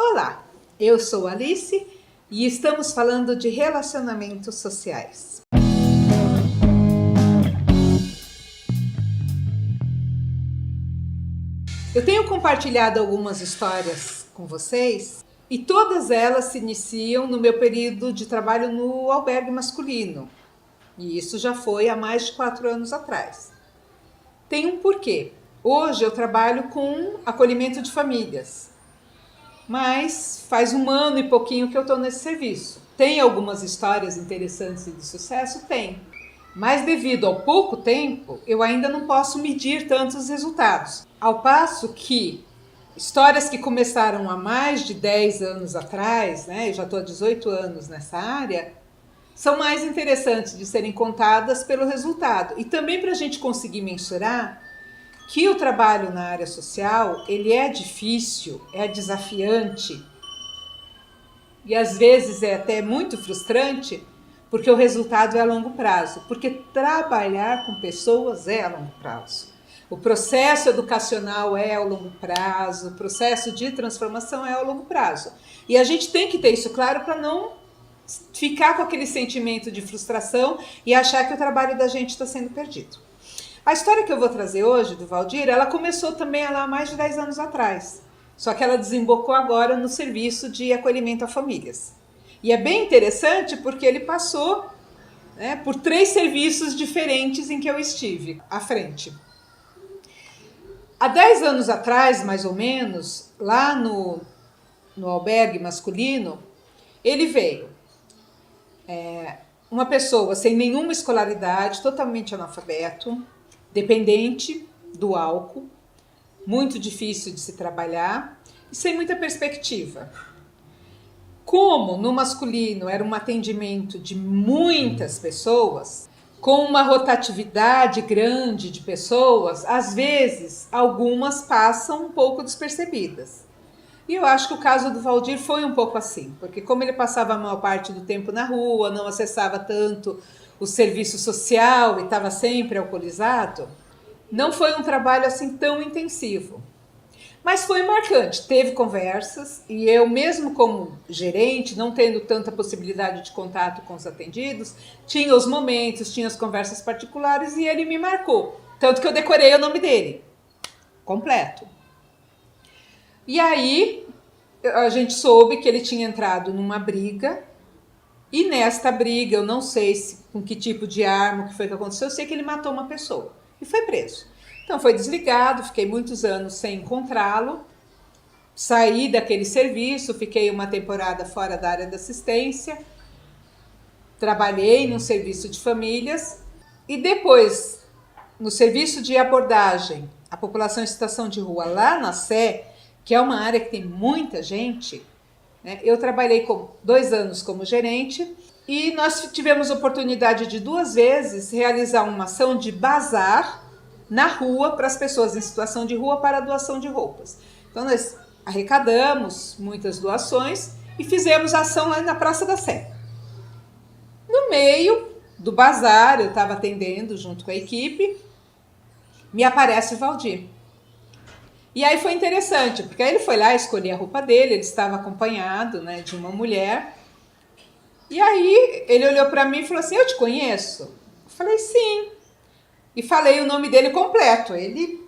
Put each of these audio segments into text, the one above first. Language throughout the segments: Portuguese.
Olá, eu sou Alice e estamos falando de relacionamentos sociais. Eu tenho compartilhado algumas histórias com vocês e todas elas se iniciam no meu período de trabalho no albergue masculino. E isso já foi há mais de 4 anos atrás. Tem um porquê. Hoje eu trabalho com acolhimento de famílias, mas faz 1 ano e pouquinho que eu estou nesse serviço. Tem algumas histórias interessantes e de sucesso? Tem. Mas devido ao pouco tempo, eu ainda não posso medir tantos resultados. Ao passo que histórias que começaram há mais de 10 anos atrás, né, eu já estou há 18 anos nessa área, são mais interessantes de serem contadas pelo resultado. E também para a gente conseguir mensurar que o trabalho na área social, ele é difícil, é desafiante e às vezes é até muito frustrante, porque o resultado é a longo prazo, porque trabalhar com pessoas é a longo prazo. O processo educacional é a longo prazo, o processo de transformação é a longo prazo. E a gente tem que ter isso claro para não ficar com aquele sentimento de frustração e achar que o trabalho da gente está sendo perdido. A história que eu vou trazer hoje do Valdir, ela começou também há mais de 10 anos atrás. Só que ela desembocou agora no serviço de acolhimento a famílias. E é bem interessante porque ele passou, né, por 3 serviços diferentes em que eu estive à frente. Há 10 anos atrás, mais ou menos, lá no albergue masculino, ele veio. Uma pessoa sem nenhuma escolaridade, totalmente analfabeto, dependente do álcool, muito difícil de se trabalhar e sem muita perspectiva. Como no masculino era um atendimento de muitas pessoas, com uma rotatividade grande de pessoas, às vezes algumas passam um pouco despercebidas. E eu acho que o caso do Valdir foi um pouco assim, porque como ele passava a maior parte do tempo na rua, não acessava tanto o serviço social e estava sempre alcoolizado, não foi um trabalho assim tão intensivo. Mas foi marcante, teve conversas e eu mesmo como gerente, não tendo tanta possibilidade de contato com os atendidos, tinha os momentos, tinha as conversas particulares e ele me marcou. Tanto que eu decorei o nome dele, completo. E aí a gente soube que ele tinha entrado numa briga e nesta briga, eu não sei com que tipo de arma, o que foi que aconteceu, eu sei que ele matou uma pessoa e foi preso. Então foi desligado, fiquei muitos anos sem encontrá-lo, saí daquele serviço, fiquei uma temporada fora da área da assistência, trabalhei no serviço de famílias e depois no serviço de abordagem à população em situação de rua lá na Sé, que é uma área que tem muita gente, né? Eu trabalhei 2 anos como gerente e nós tivemos oportunidade de 2 vezes realizar uma ação de bazar na rua para as pessoas em situação de rua para a doação de roupas. Então nós arrecadamos muitas doações e fizemos ação lá na Praça da Sé. No meio do bazar, eu estava atendendo junto com a equipe, me aparece o Valdir. E aí foi interessante, porque aí ele foi lá escolher a roupa dele, ele estava acompanhado, né, de uma mulher. E aí ele olhou para mim e falou assim, eu te conheço? Eu falei, sim. E falei o nome dele completo. Ele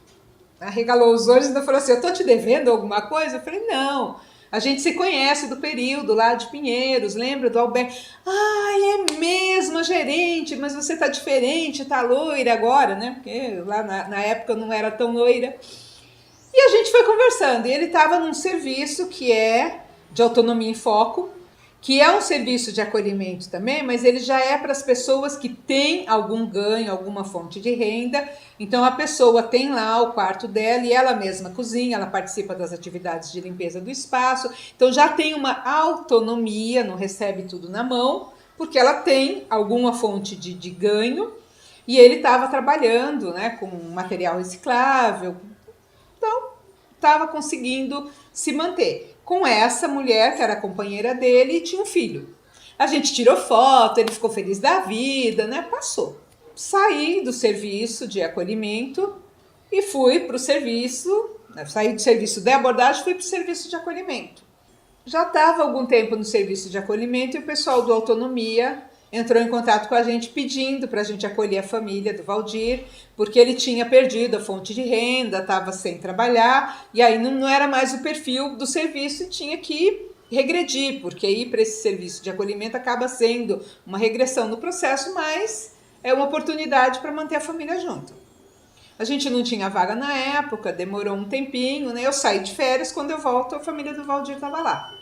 arregalou os olhos e ainda falou assim, eu tô te devendo alguma coisa? Eu falei, não, a gente se conhece do período lá de Pinheiros, lembra do albergue? Ah, é mesmo, a gerente, mas você tá diferente, tá loira agora, né? Porque lá na época eu não era tão loira. E a gente foi conversando, e ele estava num serviço que é de autonomia em foco, que é um serviço de acolhimento também, mas ele já é para as pessoas que têm algum ganho, alguma fonte de renda. Então a pessoa tem lá o quarto dela e ela mesma cozinha, ela participa das atividades de limpeza do espaço, então já tem uma autonomia, não recebe tudo na mão, porque ela tem alguma fonte de ganho, e ele estava trabalhando, né, com material reciclável, então estava conseguindo se manter com essa mulher que era a companheira dele e tinha um filho. A gente tirou foto, ele ficou feliz da vida, né? Passou. Saí do serviço de acolhimento e fui para o serviço, saí do serviço de abordagem e fui para o serviço de acolhimento. Já estava algum tempo no serviço de acolhimento e o pessoal do Autonomia entrou em contato com a gente pedindo para a gente acolher a família do Valdir, porque ele tinha perdido a fonte de renda, estava sem trabalhar, e aí não era mais o perfil do serviço e tinha que regredir, porque ir para esse serviço de acolhimento acaba sendo uma regressão no processo, mas é uma oportunidade para manter a família junto. A gente não tinha vaga na época, demorou um tempinho, né? Eu saí de férias, quando eu volto, a família do Valdir estava lá.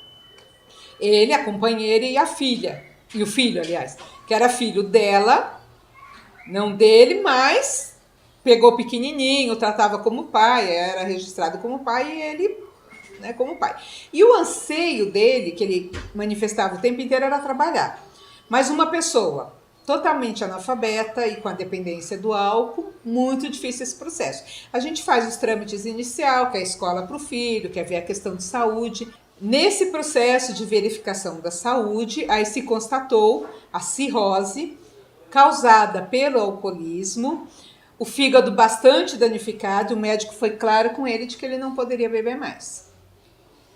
Ele, a companheira e a filha. E o filho, aliás, que era filho dela, não dele, mas pegou pequenininho, tratava como pai, era registrado como pai e ele, né, como pai. E o anseio dele, que ele manifestava o tempo inteiro, era trabalhar. Mas uma pessoa totalmente analfabeta e com a dependência do álcool, muito difícil esse processo. A gente faz os trâmites inicial, que é a escola para o filho, que é ver a questão de saúde. Nesse processo de verificação da saúde, aí se constatou a cirrose causada pelo alcoolismo, o fígado bastante danificado, o médico foi claro com ele de que ele não poderia beber mais.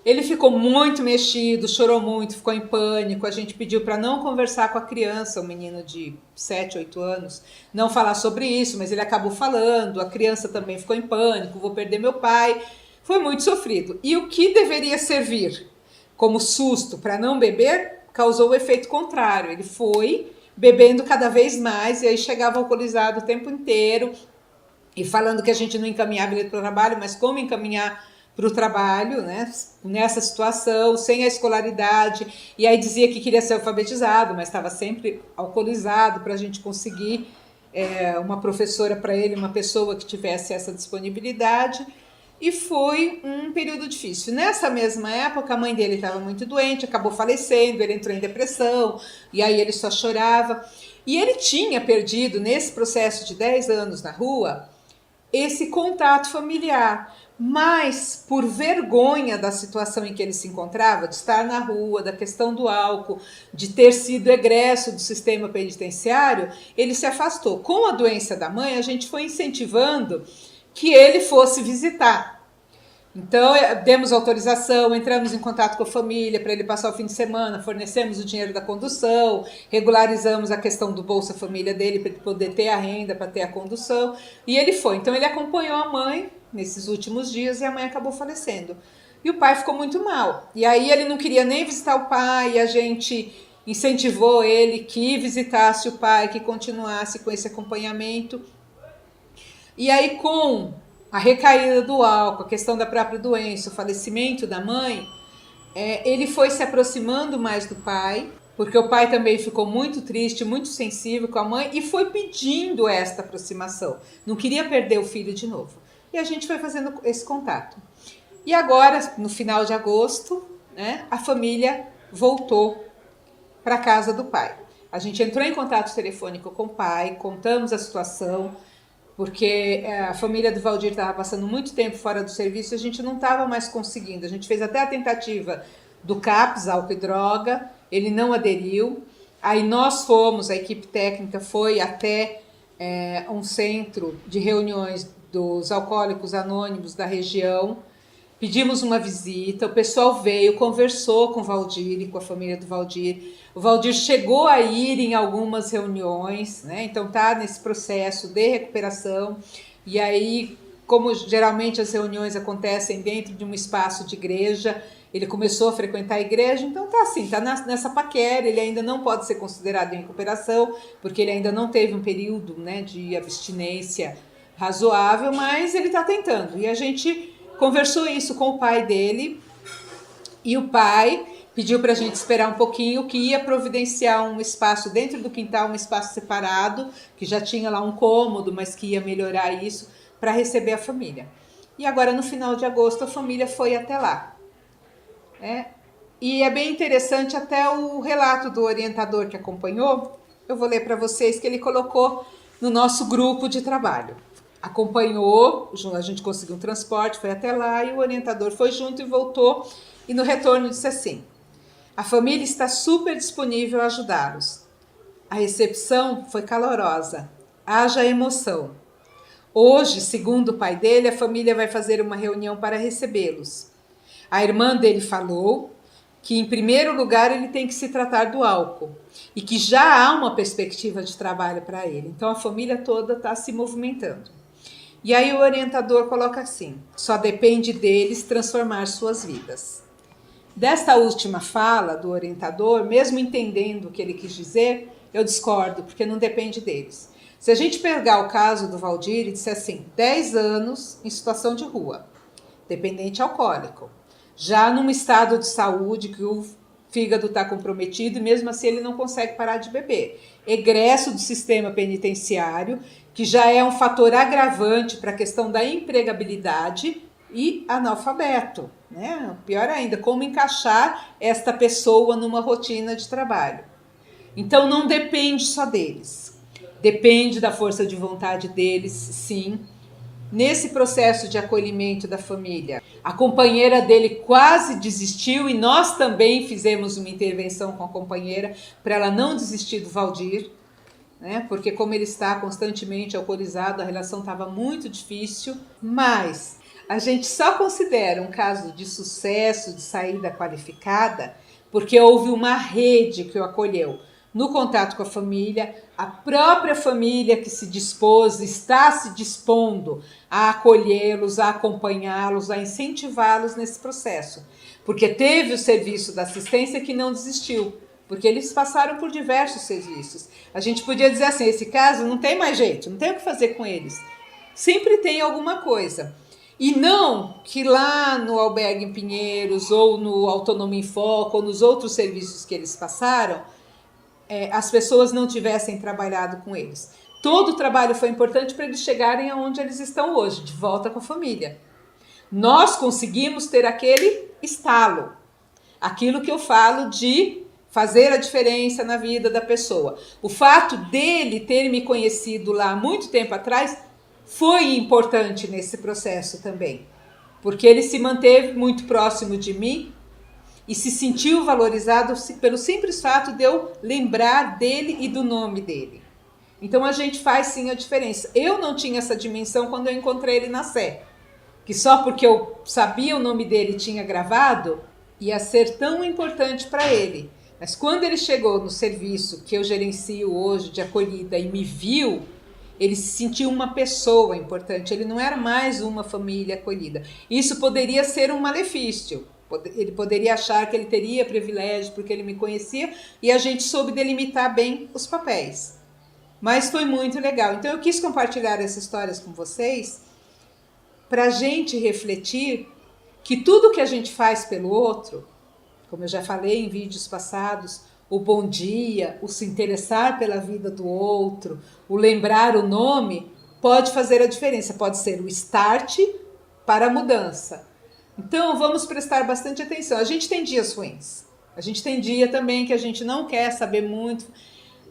Ele ficou muito mexido, chorou muito, ficou em pânico. A gente pediu para não conversar com a criança, um menino de 7, 8 anos, não falar sobre isso, mas ele acabou falando. A criança também ficou em pânico, vou perder meu pai. Foi muito sofrido. E o que deveria servir como susto para não beber, causou o efeito contrário. Ele foi bebendo cada vez mais e aí chegava alcoolizado o tempo inteiro e falando que a gente não encaminhava ele para o trabalho, mas como encaminhar para o trabalho, né, nessa situação, sem a escolaridade, e aí dizia que queria ser alfabetizado, mas estava sempre alcoolizado para a gente conseguir uma professora para ele, uma pessoa que tivesse essa disponibilidade, e foi um período difícil. Nessa mesma época, a mãe dele estava muito doente, acabou falecendo, ele entrou em depressão, e aí ele só chorava, e ele tinha perdido, nesse processo de 10 anos na rua, esse contato familiar, mas por vergonha da situação em que ele se encontrava, de estar na rua, da questão do álcool, de ter sido egresso do sistema penitenciário, ele se afastou. Com a doença da mãe, a gente foi incentivando que ele fosse visitar. Então, demos autorização, entramos em contato com a família para ele passar o fim de semana, fornecemos o dinheiro da condução, regularizamos a questão do Bolsa Família dele para ele poder ter a renda, para ter a condução, e ele foi. Então, ele acompanhou a mãe nesses últimos dias e a mãe acabou falecendo. E o pai ficou muito mal. E aí ele não queria nem visitar o pai, e a gente incentivou ele que visitasse o pai, que continuasse com esse acompanhamento. E aí, com a recaída do álcool, a questão da própria doença, o falecimento da mãe, ele foi se aproximando mais do pai, porque o pai também ficou muito triste, muito sensível com a mãe e foi pedindo esta aproximação. Não queria perder o filho de novo. E a gente foi fazendo esse contato. E agora, no final de agosto, né, a família voltou para a casa do pai. A gente entrou em contato telefônico com o pai, contamos a situação, porque a família do Valdir estava passando muito tempo fora do serviço e a gente não estava mais conseguindo. A gente fez até a tentativa do CAPS, álcool e droga, ele não aderiu. Aí nós fomos, a equipe técnica foi até um centro de reuniões dos alcoólicos anônimos da região, pedimos uma visita, o pessoal veio, conversou com o Valdir e com a família do Valdir. O Valdir chegou a ir em algumas reuniões, né? Então está nesse processo de recuperação. E aí, como geralmente as reuniões acontecem dentro de um espaço de igreja, ele começou a frequentar a igreja, então tá assim, tá nessa paquera, ele ainda não pode ser considerado em recuperação, porque ele ainda não teve um período, né, de abstinência razoável, mas ele está tentando. E a gente conversou isso com o pai dele, e o pai pediu para a gente esperar um pouquinho, que ia providenciar um espaço dentro do quintal, um espaço separado, que já tinha lá um cômodo, mas que ia melhorar isso, para receber a família. E agora, no final de agosto, a família foi até lá. E é bem interessante até o relato do orientador que acompanhou. Eu vou ler para vocês, que ele colocou no nosso grupo de trabalho. Acompanhou, a gente conseguiu um transporte, foi até lá e o orientador foi junto e voltou. E no retorno disse assim: a família está super disponível a ajudá-los. A recepção foi calorosa, haja emoção. Hoje, segundo o pai dele, a família vai fazer uma reunião para recebê-los. A irmã dele falou que, em primeiro lugar, ele tem que se tratar do álcool e que já há uma perspectiva de trabalho para ele. Então, a família toda está se movimentando. E aí o orientador coloca assim: só depende deles transformar suas vidas. Desta última fala do orientador, mesmo entendendo o que ele quis dizer, eu discordo, porque não depende deles. Se a gente pegar o caso do Valdir e disser assim, 10 anos em situação de rua, dependente alcoólico, já num estado de saúde que o fígado está comprometido e mesmo assim ele não consegue parar de beber. Egresso do sistema penitenciário, que já é um fator agravante para a questão da empregabilidade, e analfabeto, né? Pior ainda, como encaixar esta pessoa numa rotina de trabalho. Então não depende só deles, depende da força de vontade deles, sim. Nesse processo de acolhimento da família, a companheira dele quase desistiu e nós também fizemos uma intervenção com a companheira para ela não desistir do Valdir, né? Porque como ele está constantemente alcoolizado, a relação estava muito difícil, mas a gente só considera um caso de sucesso, de saída qualificada, porque houve uma rede que o acolheu. No contato com a família, a própria família que se dispôs, está se dispondo a acolhê-los, a acompanhá-los, a incentivá-los nesse processo. Porque teve o serviço da assistência que não desistiu, porque eles passaram por diversos serviços. A gente podia dizer assim, esse caso não tem mais jeito, não tem o que fazer com eles. Sempre tem alguma coisa. E não que lá no Albergue em Pinheiros, ou no Autonomia em Foco, ou nos outros serviços que eles passaram, as pessoas não tivessem trabalhado com eles. Todo o trabalho foi importante para eles chegarem aonde eles estão hoje, de volta com a família. Nós conseguimos ter aquele estalo, aquilo que eu falo de fazer a diferença na vida da pessoa. O fato dele ter me conhecido lá muito tempo atrás foi importante nesse processo também, porque ele se manteve muito próximo de mim e se sentiu valorizado pelo simples fato de eu lembrar dele e do nome dele. Então a gente faz sim a diferença. Eu não tinha essa dimensão quando eu encontrei ele na Sé, que só porque eu sabia o nome dele e tinha gravado, ia ser tão importante para ele. Mas quando ele chegou no serviço que eu gerencio hoje de acolhida e me viu, ele se sentiu uma pessoa importante, ele não era mais uma família acolhida. Isso poderia ser um malefício. Ele poderia achar que ele teria privilégio porque ele me conhecia e a gente soube delimitar bem os papéis. Mas foi muito legal. Então eu quis compartilhar essas histórias com vocês para a gente refletir que tudo que a gente faz pelo outro, como eu já falei em vídeos passados, o bom dia, o se interessar pela vida do outro, o lembrar o nome, pode fazer a diferença, pode ser o start para a mudança. Então, vamos prestar bastante atenção. A gente tem dias ruins. A gente tem dia também que a gente não quer saber muito.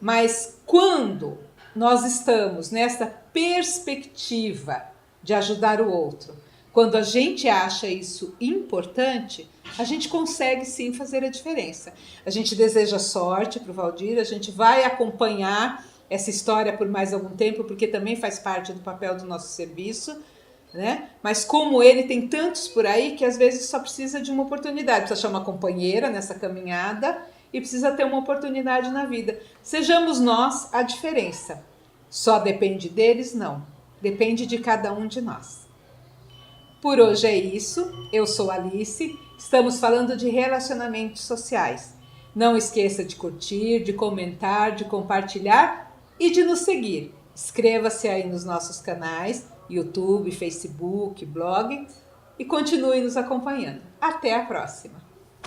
Mas quando nós estamos nessa perspectiva de ajudar o outro, quando a gente acha isso importante, a gente consegue sim fazer a diferença. A gente deseja sorte para o Valdir, a gente vai acompanhar essa história por mais algum tempo, porque também faz parte do papel do nosso serviço, né? Mas como ele, tem tantos por aí que às vezes só precisa de uma oportunidade, precisa achar uma companheira nessa caminhada e precisa ter uma oportunidade na vida. Sejamos nós a diferença. Só depende deles? Não. Depende de cada um de nós. Por hoje é isso. Eu sou Alice. Estamos falando de relacionamentos sociais. Não esqueça de curtir, de comentar, de compartilhar e de nos seguir. Inscreva-se aí nos nossos canais, YouTube, Facebook, blog, e continue nos acompanhando. Até a próxima!